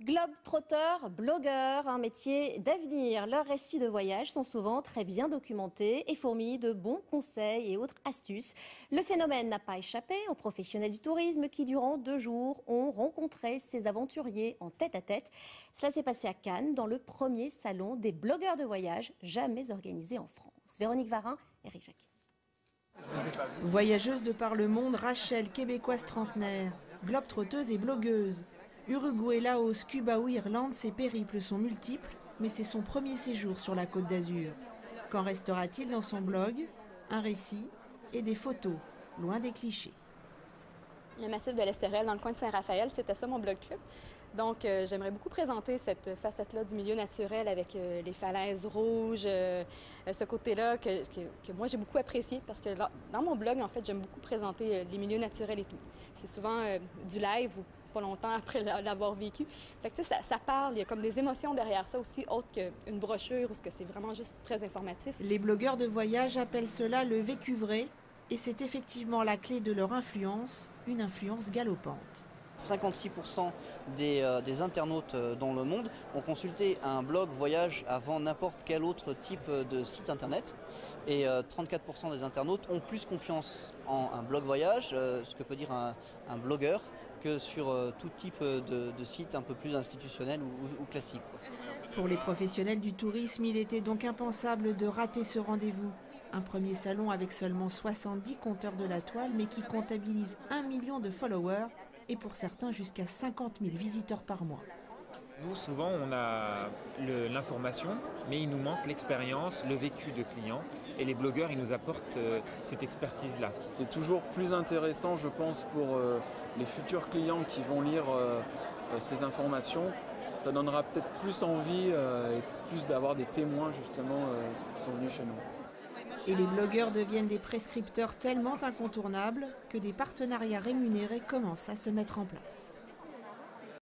Globetrotters, blogueurs, un métier d'avenir. Leurs récits de voyage sont souvent très bien documentés et fourmillent de bons conseils et autres astuces. Le phénomène n'a pas échappé aux professionnels du tourisme qui, durant 2 jours, ont rencontré ces aventuriers en tête-à-tête. Cela s'est passé à Cannes, dans le premier salon des blogueurs de voyage jamais organisé en France. Véronique Varin, Éric Jacquet. Voyageuse de par le monde, Rachel, québécoise trentenaire, globetrotteuse et blogueuse. Uruguay, Laos, Cuba ou Irlande, ses périples sont multiples, mais c'est son premier séjour sur la Côte d'Azur. Qu'en restera-t-il dans son blog? Un récit et des photos, loin des clichés. Le massif de l'Estérel, dans le coin de Saint-Raphaël, c'était ça mon blog club. Donc, j'aimerais beaucoup présenter cette facette-là du milieu naturel avec les falaises rouges, ce côté-là que moi j'ai beaucoup apprécié parce que dans mon blog, en fait, j'aime beaucoup présenter les milieux naturels et tout. C'est souvent du live ou pas longtemps après l'avoir vécu. Fait que ça parle, il y a comme des émotions derrière ça aussi, autre qu'une brochure ou ce que c'est vraiment juste très informatif. Les blogueurs de voyage appellent cela le vécu vrai et c'est effectivement la clé de leur influence, une influence galopante. 56% des internautes dans le monde ont consulté un blog voyage avant n'importe quel autre type de site internet et 34% des internautes ont plus confiance en un blog voyage, ce que peut dire un blogueur, que sur tout type de site un peu plus institutionnel ou classique. Pour les professionnels du tourisme, il était donc impensable de rater ce rendez-vous. Un premier salon avec seulement 70 compteurs de la toile, mais qui comptabilise 1 million de followers et pour certains jusqu'à 50 000 visiteurs par mois. Nous, souvent, on a l'information, mais il nous manque l'expérience, le vécu de clients. Et les blogueurs, ils nous apportent cette expertise-là. C'est toujours plus intéressant, je pense, pour les futurs clients qui vont lire ces informations. Ça donnera peut-être plus envie et plus d'avoir des témoins, justement, qui sont venus chez nous. Et les blogueurs deviennent des prescripteurs tellement incontournables que des partenariats rémunérés commencent à se mettre en place.